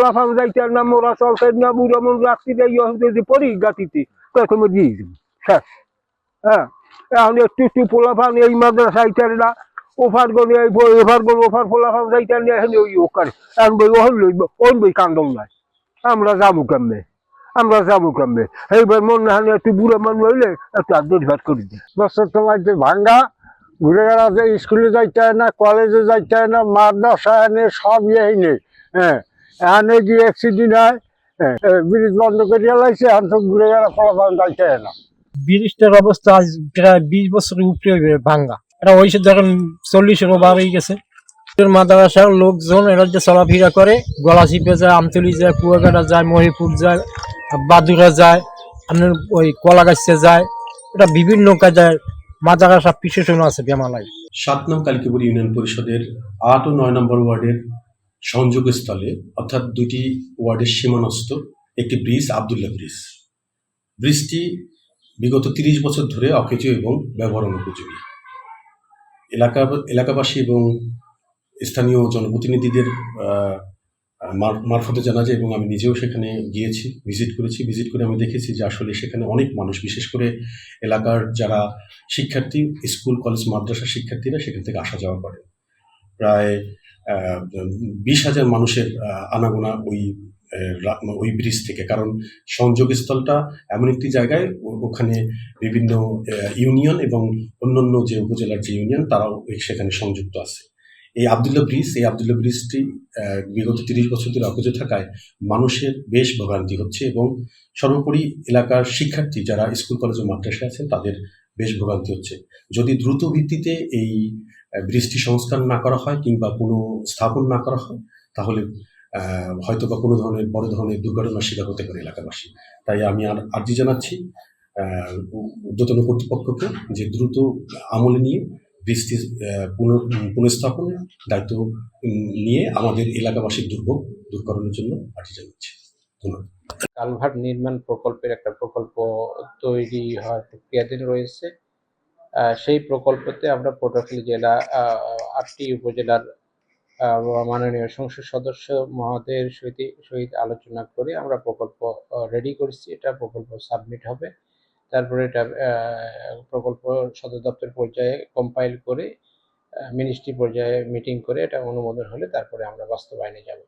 লাফাম যাইতে না মোরা চলতে না বুড়ো মন রাত্রি যে পড়ি গাতিতে তখন দিয়ে দিব শেষ। হ্যাঁ, এখন একটু একটু পোলাফান এই মাদ্রাসা আইতার না ওফার করে এফার করে ওফার পোলাফান যাইতার না এখন ওই ও করে এখন বই ওহন লইব ওন বই কান্দন নাই আমরা যাবো কেমনে আমরা যাবো কেমনে এইবার মনে হয় একটু বুড়ো মানুষ হইলে একটু আদর ভাত করে দিই বছর তোমার যে ভাঙ্গা ঘুরে বেড়াতে স্কুলে যাইতে হয় না কলেজে যাইতে হয় না মাদ্রাসা এনে সব ইয়েই নেই। হ্যাঁ, এখানে গিয়ে অ্যাক্সিডেন্ট হয়, হ্যাঁ ব্রিজ বন্ধ করিয়া লাইছে এখন তো ঘুরে বেড়া ফলাফল যাইতে হয় না। ব্রিজটার অবস্থা আজ প্রায় 20 বছরের উপরে ভাঙ্গা। এটা হয়েছে যখন 40-এর ওভার হয়ে গেছে। মাদ্রাসার লোকজন এরা যে চলাফেরা করে গলা চিপে যায়, আমতলি যায়, কুয়াকাটা যায়, মহিপুর যায়, বাদুরা যায়, আপনার ওই কলাগাছে যায়। এটা বিভিন্ন কাজে মাদ্রাসা পিছনে আছে বেমালায়। 7 নং কালিকাপুর ইউনিয়ন পরিষদের 8 ও 9 নম্বর ওয়ার্ডের সংযোগস্থলে অর্থাৎ দুটি ওয়ার্ডের সীমানস্থ একটি ব্রিজ আবদুল্লাহ ব্রিজ। ব্রিজটি বিগত 30 বছর ধরে অকেজো এবং ব্যবহার অনুপযোগী। এলাকাবাসী এবং স্থানীয় জনপ্রতিনিধিদের মারফতে জানা যায় এবং আমি নিজেও সেখানে গিয়েছি, ভিজিট করেছি। ভিজিট করে আমি দেখেছি যে আসলে সেখানে অনেক মানুষ, বিশেষ করে এলাকার যারা শিক্ষার্থী, স্কুল কলেজ মাদ্রাসা শিক্ষার্থীরা সেখান থেকে আসা যাওয়া করে। প্রায় 20,000 মানুষের আনাগোনা ওই ব্রিজ থেকে, কারণ সংযোগস্থলটা এমন একটি জায়গায় ওখানে বিভিন্ন ইউনিয়ন এবং অন্যান্য যে উপজেলার যে ইউনিয়ন তারাও সেখানে সংযুক্ত আছে। এই আবদুল্লাহ ব্রিজটি বিগত 30 বছর ধরে অকেজো থাকায় মানুষের বেশ ভোগান্তি হচ্ছে এবং সর্বোপরি এলাকার শিক্ষার্থী যারা স্কুল কলেজ ও মাদ্রাসায় আছেন তাদের বেশ ভোগান্তি হচ্ছে। যদি দ্রুত ভিত্তিতে এই ব্রিজটি সংস্কার না করা হয় কিংবা কোনো স্থাপন না করা হয় তাহলে হয়তো বা কোনো ধরনের বড় ধরনের দুর্ঘটনার শিকার হতে পারে এলাকাবাসী। তাই আমি আর্জি জানাচ্ছি ঊর্ধ্বতন কর্তৃপক্ষকে যে দ্রুত আমলে নিয়ে ব্রিজটি পুনঃস্থাপনের দায়িত্ব নিয়ে আমাদের এলাকাবাসীর দুর্ভোগ দূর করানোর জন্য আর্জি জানাচ্ছি। ধন্যবাদ। কালভার্ট নির্মাণ প্রকল্পের একটা প্রকল্প তৈরি হওয়ার প্রক্রিয়াধীন রয়েছে। সেই প্রকল্পতে আমরা পটুয়াখালী জেলা 8টি উপজেলার মাননীয় সংসদ সদস্য মহোদয়ের সহিত আলোচনা করে আমরা প্রকল্প রেডি করেছি। এটা প্রকল্প সাবমিট হবে, তারপরে এটা প্রকল্প সদর দপ্তর পর্যায়ে কম্পাইল করে মিনিস্ট্রি পর্যায়ে মিটিং করে এটা অনুমোদন হলে তারপরে আমরা বাস্তবায়নে যাব।